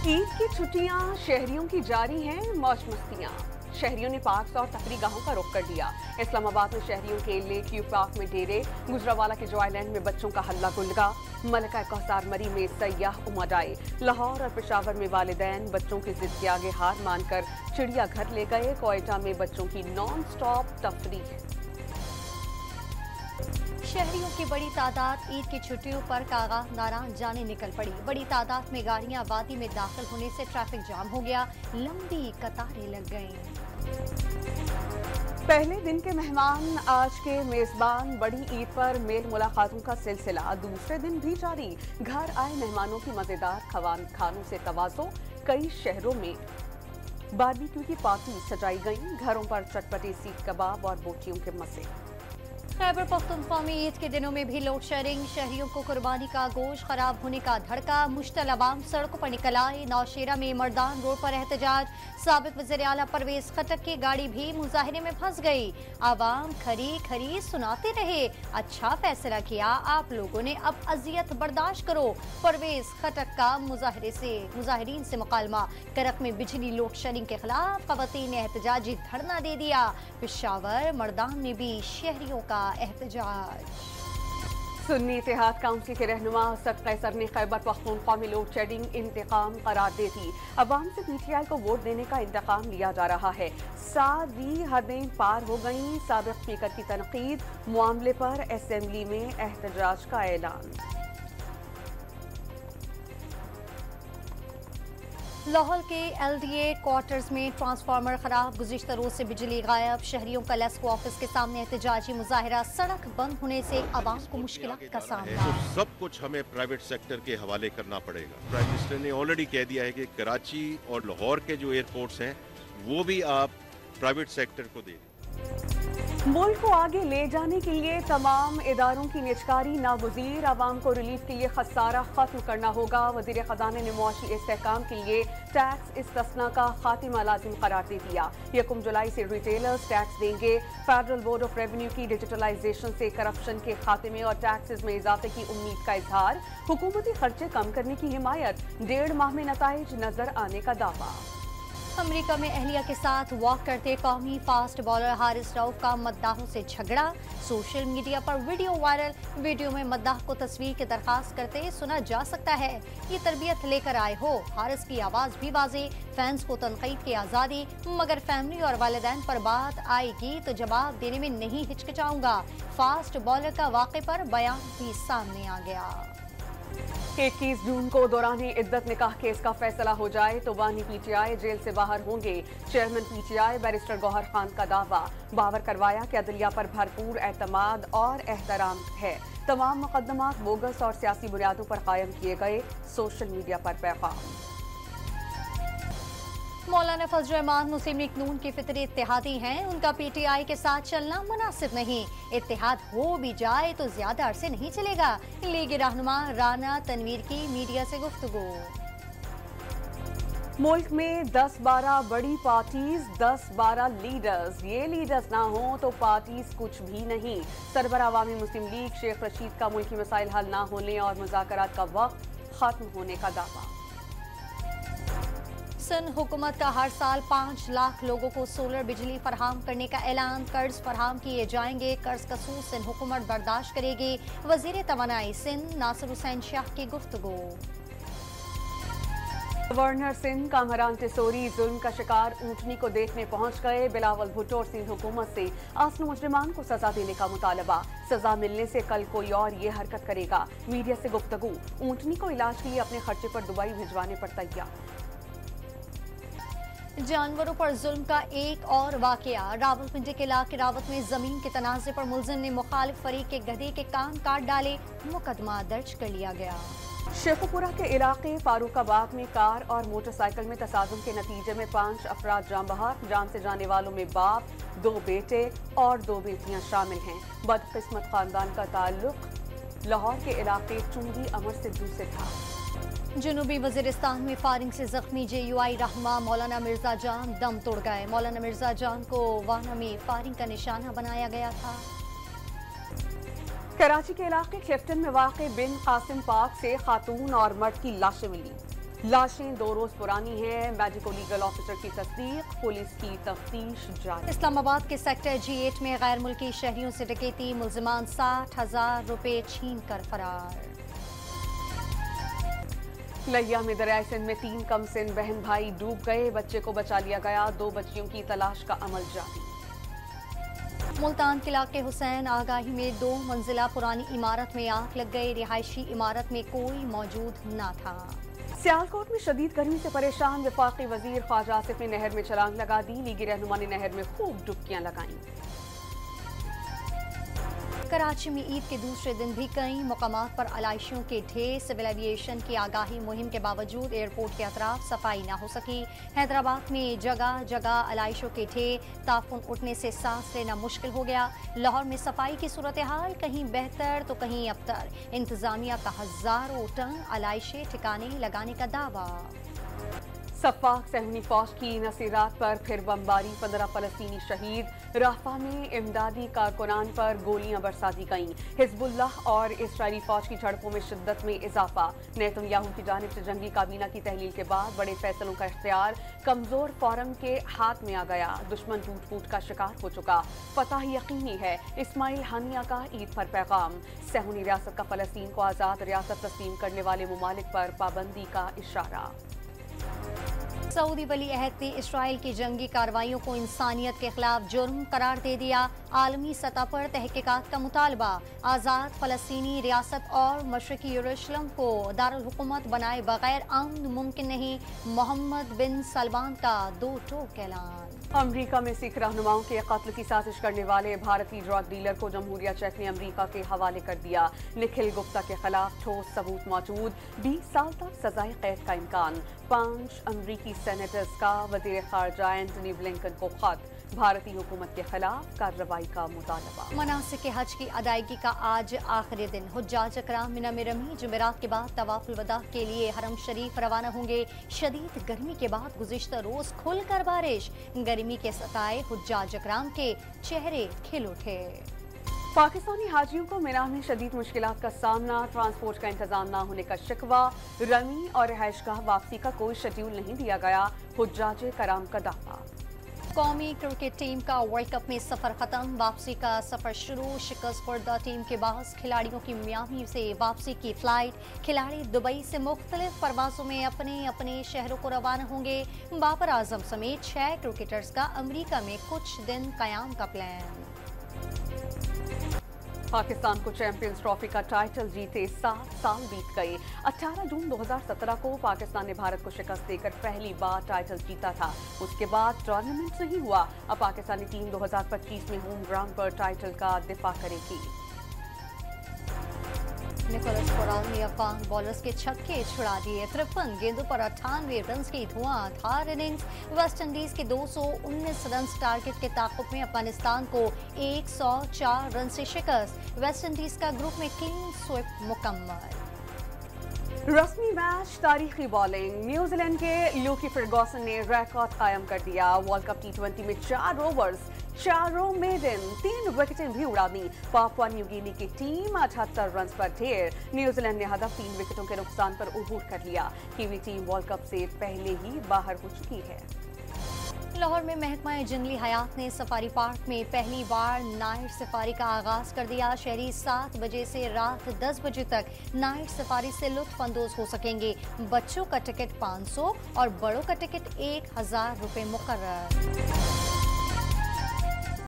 ईद की छुट्टियां शहरियों की जारी हैं मौज मस्तियां। शहरियों ने पार्क और तफरी गाहों का रुख कर दिया। इस्लामाबाद में शहरियों के लेक व्यू पार्क में डेरे, गुजरावाला के जॉयलैंड में बच्चों का हल्ला गुल्गा, मलका कौसार मरी में सयाह उमड़ आए। लाहौर और पेशावर में वालिदैन बच्चों की जिद के आगे हार मानकर चिड़ियाघर ले गए। कोयटा में बच्चों की नॉन स्टॉप तफरी। शहरियों की बड़ी तादाद ईद की छुट्टियों पर कागा नाराज जाने निकल पड़ी। बड़ी तादाद में गाड़ियां वादी में दाखिल होने से ट्रैफिक जाम हो गया, लंबी कतारें लग गईं। पहले दिन के मेहमान आज के मेजबान। बड़ी ईद पर मेल मुलाकातों का सिलसिला दूसरे दिन भी जारी। घर आए मेहमानों की मजेदार खानों से तवाज़ो। कई शहरों में बारबेक्यू की पार्टी सजाई गई। घरों पर चटपटे सीख कबाब और बोटियों के मजे। खैबर पख्तूनख्वा में ईद के दिनों में भी लोड शेडिंग। शहरियों को कुर्बानी का गोश्त खराब होने का धड़का। मुश्तल अवाम सड़कों पर निकल आए। नौशेरा में मर्दान रोड पर एहतजाज। साबिक वज़ीर आला परवेज खटक की गाड़ी भी मुजाहरे में फंस गई। आवाम खरी खरी सुनाते रहे, अच्छा फैसला किया आप लोगों ने, अब अजियत बर्दाश्त करो। परवेज खटक का मुजाहिरीन से मुकालमा। करक में बिजली लोड शेडिंग के खिलाफ खवातीन ने एहतजाजी धरना दे दिया। पेशावर मर्दान में भी शहरियों का एहतजाज। सुन्नी इत्तेहाद काउंसिल के रहनुमा असद कैसर ने खैबर पख्तूनख्वा में लोड शेडिंग इंतकाम करार दे दी। अवाम से पीटीआई को वोट देने का इंतकाम लिया जा रहा है। सारी हदें पार हो गईं। साबिक स्पीकर की तनकीद। मामले पर असेंबली में एहतजाज का ऐलान। लाहौर के LDA क्वार्टर्स में ट्रांसफार्मर खराब। गुज़िश्ता रोज से बिजली गायब। शहरियों का लेस्को ऑफिस के सामने एहतजाजी मुजाहिरा। सड़क बंद होने से आवाम को मुश्किलात का सामना। तो सब कुछ हमें प्राइवेट सेक्टर के हवाले करना पड़ेगा। प्राइम मिनिस्टर ने ऑलरेडी कह दिया है कि कराची और लाहौर के जो एयरपोर्ट्स हैं वो भी आप प्राइवेट सेक्टर को दें। मुल्क को आगे ले जाने के लिए तमाम इदारों की निजकारी नागुज़ीर। आवाम को रिलीफ के लिए खसारा खत्म करना होगा। वज़ीर ख़ज़ाने ने मुआशी इस्तेहकाम के लिए टैक्स इस्तिस्ना का खातिमा लाजिम करार दे दिया। 1 जुलाई से रिटेलर्स टैक्स देंगे। फेडरल बोर्ड ऑफ रेवेन्यू की डिजिटलाइजेशन से करप्शन के खात्मे और टैक्सेस में इजाफे की उम्मीद का इजहार। हुकूमती खर्चे कम करने की हिमायत। 1.5 माह में नताइज नजर आने का दावा। अमेरिका में अहलिया के साथ वॉक करते कौमी फास्ट बॉलर हारिस रऊफ का मद्दाहों से झगड़ा। सोशल मीडिया पर वीडियो वायरल। वीडियो में मद्दाह को तस्वीर की दरखास्त करते सुना जा सकता है। ये तरबियत लेकर आए हो। हारिस की आवाज भी वाज़े। फैंस को तनकीद की आज़ादी, मगर फैमिली और वालिदैन पर बात आएगी तो जवाब देने में नहीं हिचकिचाऊंगा। फास्ट बॉलर का वाक़े पर बयान भी सामने आ गया। 21 जून को दौरान इद्दत निकाह केस का फैसला हो जाए तो बानी पीटीआई जेल से बाहर होंगे। Chairman PTI barrister Gauhar Khan का दावा। बावर करवाया कि अदलिया पर भरपूर एतमाद और एहतराम है। तमाम मुकदमात बोगस और सियासी बुनियादों पर कायम किए गए। सोशल मीडिया पर पैगाम। मौलाना फजल रहमान मुस्लिम लीग नून के फितरी इत्तेहादी हैं। उनका पीटीआई के साथ चलना मुनासिब नहीं। इत्तेहाद हो भी जाए तो ज्यादा अरसे नहीं चलेगा। लीग रहनुमा राना तनवीर की मीडिया से गुफ्तगू। मुल्क में 10-12 बड़ी पार्टीज, 10-12 लीडर्स। ये लीडर्स ना हो तो पार्टीज कुछ भी नहीं। सरबराह अवामी मुस्लिम लीग शेख रशीद का मुल्की मसाइल हल ना होने और मुज़ाकरात का वक्त खत्म होने का दावा। सिंध हुकूमत का हर साल 5 लाख लोगों को सोलर बिजली फराहम करने का ऐलान। कर्ज फराहम किए जाएंगे। कर्ज का सूद सिंध हुकूमत बर्दाश्त करेगी। वजीर तवानाई सिंध नासिर हुसैन शाह की गुफ्तगू। गवर्नर सिंध कामरान टिसोरी जुल्म का शिकार ऊंटनी को देखने पहुंच गए। बिलावल भुट्टो और सिंध हुकूमत से आसनू मुजरिमान को सजा देने का मुतालबा। सजा मिलने से कल कोई और ये हरकत करेगा। मीडिया से गुफ्तगू। ऊंटनी को इलाज के लिए अपने खर्चे पर दुबई भिजवाने पर तैयार। जानवरों पर जुल्म का एक और वाकया। रावलपिंडी के इलाके रावत में जमीन के तनाज़े पर मुलजिम ने मुखालिफ फरीक के गधे के कान काट डाले। मुकदमा दर्ज कर लिया गया। शेखुपुरा के इलाके फारूकाबाद में कार और मोटरसाइकिल में तसादुम के नतीजे में 5 अफराद जान बहक। जान से जाने वालों में बाप, 2 बेटे और 2 बेटियां शामिल हैं। बदकिस्मत खानदान का ताल्लुक लाहौर के इलाके चुंगी अमर सिद्धू से था। जनूबी वजीरिस्तान में फायरिंग से जख्मी JUI रहनुमा मौलाना मिर्जा जान दम तोड़ गए। मौलाना मिर्जा जान को वाना में फायरिंग का निशाना बनाया गया था। कराची के इलाके क्लिफ्टन में वाक़े बिन कासिम पार्क से खातून और मर्द की लाशें मिली। लाशें 2 रोज पुरानी हैं। मेडिको लीगल ऑफिसर की तस्दीक, पुलिस की तफ्तीश जारी। इस्लामाबाद के सेक्टर G8 में गैर मुल्की शहरियों से डकैती, मुल्जिमान 60,000 रुपए छीन कर फरार। लैया में दरियाए सिंध में 3 कमसिन बहन भाई डूब गए, बच्चे को बचा लिया गया। 2 बच्चियों की तलाश का अमल जारी। मुल्तान के इलाके हुसैन आगाही में 2 मंजिला पुरानी इमारत में आग लग गई, रिहायशी इमारत में कोई मौजूद न था। सियालकोट में शदीद गर्मी से परेशान वफाकी वजीर ख्वाजा आसिफ ने नहर में छलांग लगा दी। लीगी रहनुमा ने नहर में खूब डुबकियां लगाईं। कराची में ईद के दूसरे दिन भी कई मुकामात पर आलाइशियों के ढेर। सिविल एविएशन की आगाही मुहिम के बावजूद एयरपोर्ट के अतराफ सफाई न हो सकी। हैदराबाद में जगह जगह आलाइशों के ढेर, ताफुन उठने से सांस लेना मुश्किल हो गया। लाहौर में सफाई की सूरत हाल कहीं बेहतर तो कहीं अबतर। इंतजामिया का हजारों टन आलाइशें ठिकाने लगाने का दावा। सफाक सहूनी फौज की नसीरात पर फिर बमबारी, 15 फलस्तीनी शहीद। राफा में इमदादी कारकुनान पर गोलियां बरसा दी गईं। हिजबुल्लाह और इसराइली फौज की झड़पों में शिद्दत में इजाफा। नेतन्याहू की जानिब से जंगी काबीना की तहलील के बाद बड़े फैसलों का इख्तियार कमजोर फौरम के हाथ में आ गया। दुश्मन टूट फूट का शिकार हो चुका, फतह यकीनी है। इस्माइल हानिया का ईद पर पैगाम। सहूनी रियासत का फलस्तीन को आज़ाद रियासत तस्लीम करने वाले मुमालिक पर पाबंदी का इशारा। सऊदी वली अहद ने इसराइल की जंगी कार्रवाइयों को इंसानियत के खिलाफ जुर्म करार दे दिया। आलमी सतह पर तहकीकात का मुतालबा। आज़ाद फलस्तीनी रियासत और मशरकी यरूशलेम को दारुल हुकूमत बनाए बगैर अमन मुमकिन नहीं। मोहम्मद बिन सलमान का 2 टोक ऐलान। अमरीका में सिख रहनुमाओं के कत्ल की साजिश करने वाले भारतीय ड्रग डीलर को जमहूरिया चेक ने अमरीका के हवाले कर दिया। निखिल गुप्ता के खिलाफ ठोस सबूत मौजूद, 20 साल तक सजाए कैद का इम्कान। 5 अमरीकी सेनेटर्स का वज़ीर ख़ारजा एंटनी ब्लिंकन को खत। भारतीय हुकूमत के खिलाफ कार्रवाई का मुतालबा। मनासिक के हज की अदायगी का आज आखिरी दिन। हुज्जाज इकराम मिना में रमी जुमेरात के बाद तवाफुल वदा के लिए हरम शरीफ रवाना होंगे। शदीद गर्मी के बाद गुज़िश्ता रोज खुलकर बारिश। गर्मी के सताए हुज्जाज इकराम के चेहरे खिल उठे। पाकिस्तानी हाजियों को मिना में शदीद मुश्किलात का सामना, ट्रांसपोर्ट का इंतजाम न होने का शिकवा। रमी और रिहाइशगाह वापसी का कोई शेड्यूल नहीं दिया गया, हुज्जाज कराम का दावा। कौमी क्रिकेट टीम का वर्ल्ड कप में सफर खत्म, वापसी का सफर शुरू। शिकस्त खुर्दा टीम के बाद खिलाड़ियों की मियामी से वापसी की फ्लाइट। खिलाड़ी दुबई से मुख्तलिफ परवाजों में अपने अपने शहरों को रवाना होंगे। बाबर आजम समेत 6 क्रिकेटर्स का अमेरिका में कुछ दिन कयाम का प्लान। पाकिस्तान को चैंपियंस ट्रॉफी का टाइटल जीते 7 साल बीत गए। 18 जून 2017 को पाकिस्तान ने भारत को शिकस्त देकर पहली बार टाइटल जीता था। उसके बाद टूर्नामेंट नहीं हुआ। अब पाकिस्तानी टीम 2025 में होम ग्राउंड पर टाइटल का दिफा करेगी। निकोलस पुरान ने अफगान बॉलर्स के छक्के छुड़ा दिए। 53 गेंदों पर 98 रन की धुआंधार इनिंग्स। वेस्ट इंडीज के 219 रन टारगेट के ताक़ुब में अफगानिस्तान को 104 रन से शिकस्त। वेस्ट इंडीज का ग्रुप में क्लीन स्वीप मुकम्मल। रस्मी मैच, तारीखी बॉलिंग। न्यूजीलैंड के ल्यूकी फर्गूसन ने रिकॉर्ड कायम कर दिया। वर्ल्ड कप T20 में 4 ओवर्स, 4 मेडन, 3 विकेटें भी उड़ा दी। पापुआ न्यू गिनी की टीम 78 रन पर ढेर। न्यूजीलैंड ने हदफ 3 विकेटों के नुकसान पर अबूर कर लिया। कीवी टीम वर्ल्ड कप से पहले ही बाहर हो चुकी है। लाहौर में महकमा जंगली हयात ने सफारी पार्क में पहली बार नाइट सफारी का आगाज कर दिया। शहरी 7 बजे से रात 10 बजे तक नाइट सफारी से लुत्फ अंदोज हो सकेंगे। बच्चों का टिकट 500 और बड़ों का टिकट 1000 रुपए मुकर्रर।